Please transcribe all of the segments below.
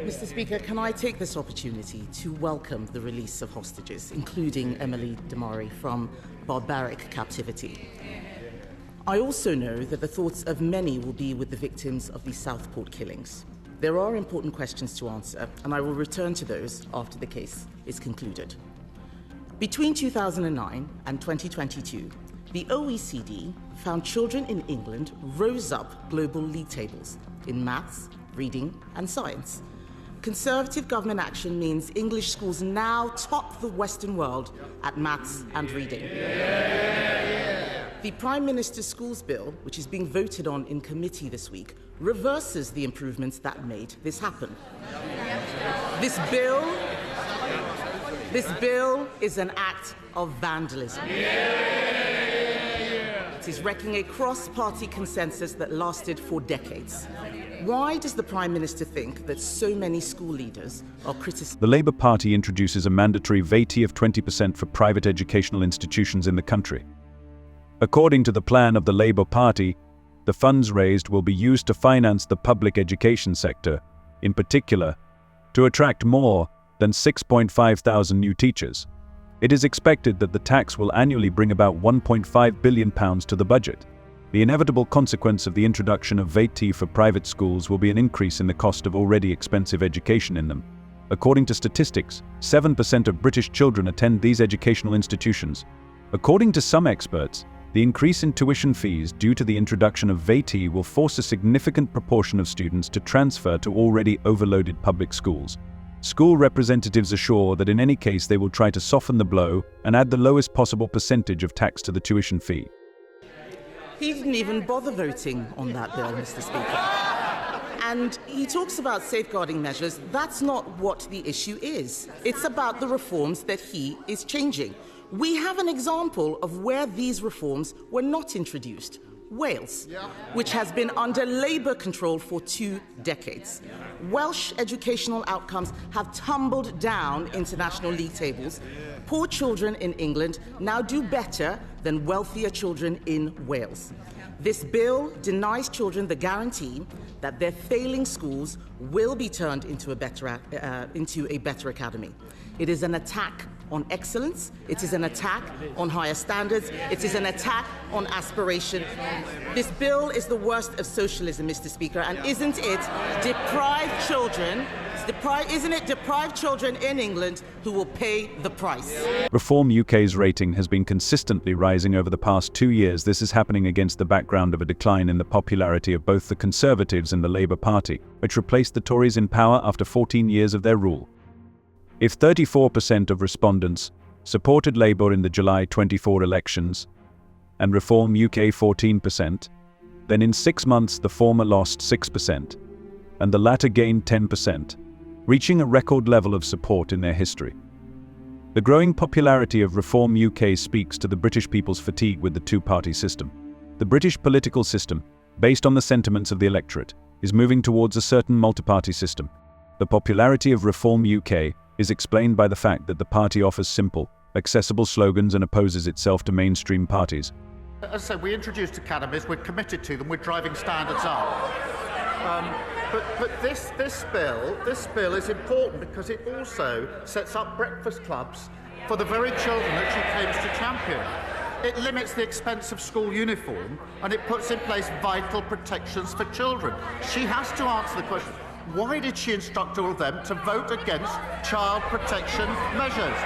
Mr. Speaker, can I take this opportunity to welcome the release of hostages, including Emily Damari, from barbaric captivity? I also know that the thoughts of many will be with the victims of the Southport killings. There are important questions to answer, and I will return to those after the case is concluded. Between 2009 and 2022, the OECD found children in England rose up global league tables in maths, reading, and science. Conservative government action means English schools now top the Western world at maths and reading. The Prime Minister's Schools Bill, which is being voted on in committee this week, reverses the improvements that made this happen. This bill is an act of vandalism. It is wrecking a cross-party consensus that lasted for decades. Why does the Prime Minister think that so many school leaders are criticizing? The Labour Party introduces a mandatory VAT of 20% for private educational institutions in the country. According to the plan of the Labour Party, the funds raised will be used to finance the public education sector, in particular, to attract more than 6,500 new teachers. It is expected that the tax will annually bring about £1.5 billion to the budget. The inevitable consequence of the introduction of VAT for private schools will be an increase in the cost of already expensive education in them. According to statistics, 7% of British children attend these educational institutions. According to some experts, the increase in tuition fees due to the introduction of VAT will force a significant proportion of students to transfer to already overloaded public schools. School representatives assure that in any case they will try to soften the blow and add the lowest possible percentage of tax to the tuition fee. He didn't even bother voting on that bill, Mr. Speaker. And he talks about safeguarding measures. That's not what the issue is. It's about the reforms that he is changing. We have an example of where these reforms were not introduced. Wales, which has been under Labour control for 2 decades. Welsh educational outcomes have tumbled down international league tables. Poor children in England now do better than wealthier children in Wales. This bill denies children the guarantee that their failing schools will be turned into a better academy. It is an attack on excellence, it is an attack on higher standards, it is an attack on aspiration. This bill is the worst of socialism, Mr. Speaker, and isn't it deprived children in England who will pay the price? Reform UK's rating has been consistently rising over the past 2 years. This is happening against the background of a decline in the popularity of both the Conservatives and the Labour Party, which replaced the Tories in power after 14 years of their rule. If 34% of respondents supported Labour in the July 24 elections and Reform UK 14%, then in 6 months the former lost 6% and the latter gained 10%, reaching a record level of support in their history. The growing popularity of Reform UK speaks to the British people's fatigue with the two-party system. The British political system, based on the sentiments of the electorate, is moving towards a certain multi-party system. The popularity of Reform UK is explained by the fact that the party offers simple, accessible slogans and opposes itself to mainstream parties. As I said, we introduced academies, we're committed to them, we're driving standards up. But this bill is important because it also sets up breakfast clubs for the very children that she claims to champion. It limits the expense of school uniform and it puts in place vital protections for children. She has to answer the question, why did she instruct all of them to vote against child protection measures?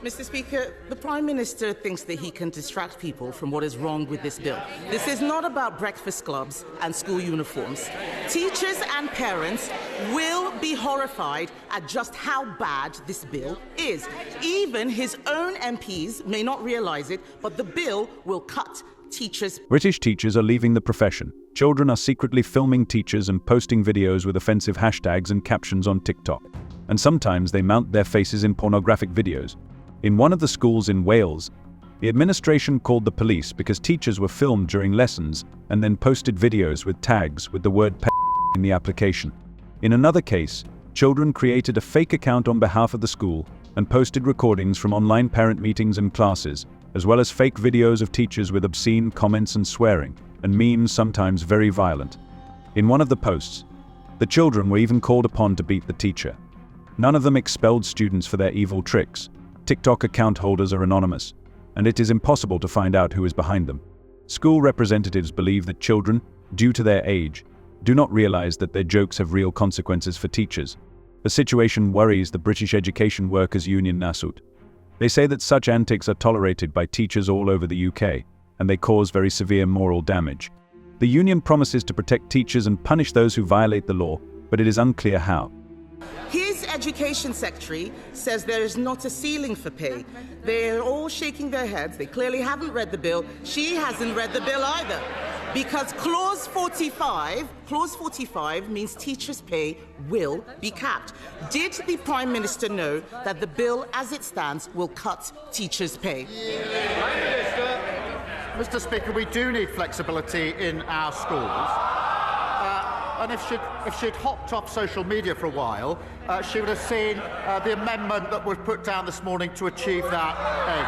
Mr. Speaker, the Prime Minister thinks that he can distract people from what is wrong with this bill. This is not about breakfast clubs and school uniforms. Teachers and parents will be horrified at just how bad this bill is. Even his own MPs may not realise it, but the bill will cut teachers. British teachers are leaving the profession. Children are secretly filming teachers and posting videos with offensive hashtags and captions on TikTok. And sometimes they mount their faces in pornographic videos. In one of the schools in Wales, the administration called the police because teachers were filmed during lessons and then posted videos with tags with the word "p" in the application. In another case, children created a fake account on behalf of the school and posted recordings from online parent meetings and classes, as well as fake videos of teachers with obscene comments and swearing, and memes sometimes very violent. In one of the posts, The children were even called upon to beat the teacher. None of them expelled students for their evil tricks. TikTok account holders are anonymous, and it is impossible to find out who is behind them. School representatives believe that children, due to their age, do not realize that their jokes have real consequences for teachers. The situation worries the British Education Workers Union NASUT. They say that such antics are tolerated by teachers all over the UK, and they cause very severe moral damage. The union promises to protect teachers and punish those who violate the law, but it is unclear how. His education secretary says there is not a ceiling for pay. They're all shaking their heads. They clearly haven't read the bill. She hasn't read the bill either. Because Clause 45 means teachers' pay will be capped. Did the Prime Minister know that the bill as it stands will cut teachers' pay? Mr. Speaker, we do need flexibility in our schools. And if she'd hopped off social media for a while, she would have seen the amendment that was put down this morning to achieve that aim.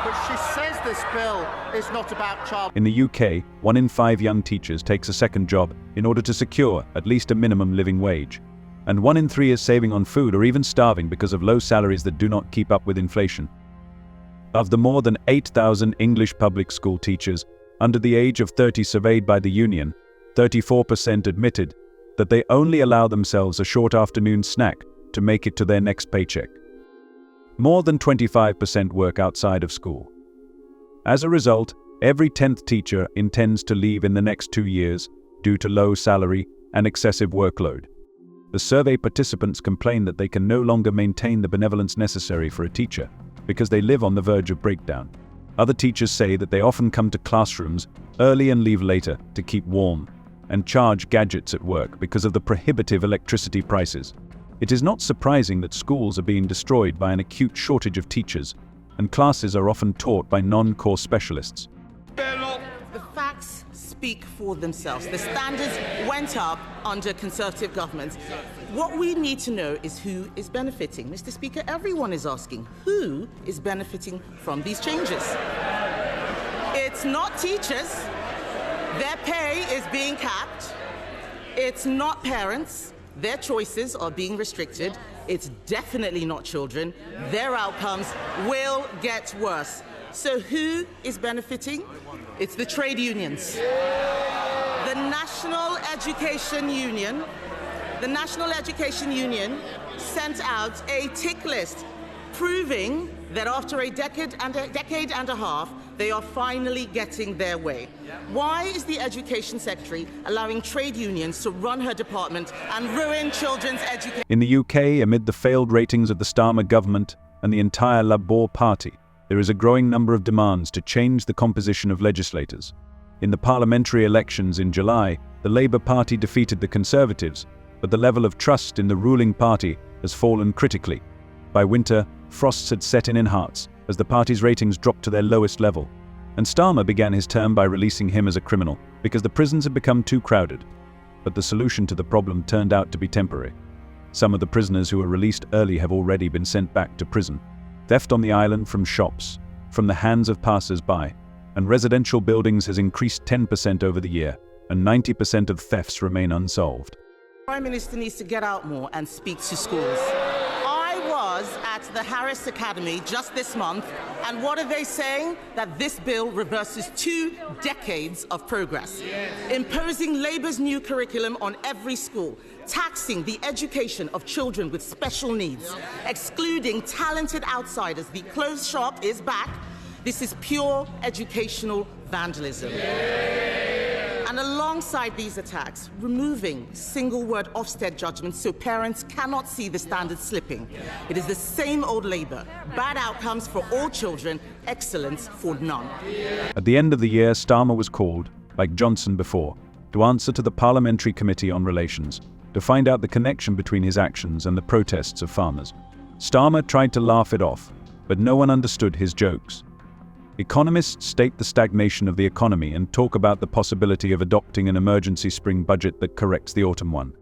But she says this bill is not about child... In the UK, 1 in 5 young teachers takes a second job in order to secure at least a minimum living wage. And 1 in 3 is saving on food or even starving because of low salaries that do not keep up with inflation. Of the more than 8,000 English public school teachers under the age of 30 surveyed by the union, 34% admitted that they only allow themselves a short afternoon snack to make it to their next paycheck. More than 25% work outside of school. As a result, every 10th teacher intends to leave in the next 2 years due to low salary and excessive workload. The survey participants complain that they can no longer maintain the benevolence necessary for a teacher because they live on the verge of breakdown. Other teachers say that they often come to classrooms early and leave later to keep warm, and charge gadgets at work because of the prohibitive electricity prices. It is not surprising that schools are being destroyed by an acute shortage of teachers, and classes are often taught by non-core specialists. The facts speak for themselves. The standards went up under Conservative governments. What we need to know is who is benefiting. Mr. Speaker, everyone is asking, who is benefiting from these changes? It's not teachers. Their pay is being capped. It's not parents. Their choices are being restricted. It's definitely not children. Their outcomes will get worse. So who is benefiting? It's the trade unions. The National Education Union sent out a tick list proving that after a decade and a half, they are finally getting their way. Why is the Education Secretary allowing trade unions to run her department and ruin children's education? In the UK, amid the failed ratings of the Starmer government and the entire Labour Party, there is a growing number of demands to change the composition of legislators. In the parliamentary elections in July, the Labour Party defeated the Conservatives, but the level of trust in the ruling party has fallen critically. By winter, frosts had set in hearts as the party's ratings dropped to their lowest level, and Starmer began his term by releasing him as a criminal because the prisons had become too crowded. But the solution to the problem turned out to be temporary. Some of the prisoners who were released early have already been sent back to prison. Theft on the island from shops, from the hands of passers-by, and residential buildings has increased 10% over the year, and 90% of thefts remain unsolved. The Prime Minister needs to get out more and speak to schools. I was at the Harris Academy just this month, and what are they saying? That this bill reverses 2 decades of progress, imposing Labour's new curriculum on every school, taxing the education of children with special needs, excluding talented outsiders. The closed shop is back. This is pure educational vandalism. And alongside these attacks, removing single-word Ofsted judgments so parents cannot see the standards slipping. It is the same old Labour. Bad outcomes for all children, excellence for none. At the end of the year, Starmer was called, like Johnson before, to answer to the Parliamentary Committee on Relations, to find out the connection between his actions and the protests of farmers. Starmer tried to laugh it off, but no one understood his jokes. Economists state the stagnation of the economy and talk about the possibility of adopting an emergency spring budget that corrects the autumn one.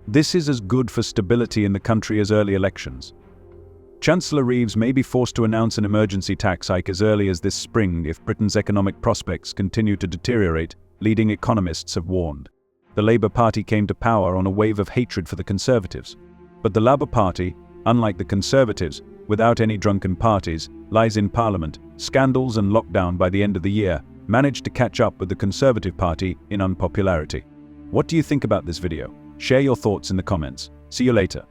This is as good for stability in the country as early elections. Chancellor Reeves may be forced to announce an emergency tax hike as early as this spring if Britain's economic prospects continue to deteriorate, leading economists have warned. The Labour Party came to power on a wave of hatred for the Conservatives. But the Labour Party, unlike the Conservatives, without any drunken parties, lies in Parliament, scandals and lockdown by the end of the year, managed to catch up with the Conservative Party in unpopularity. What do you think about this video? Share your thoughts in the comments. See you later.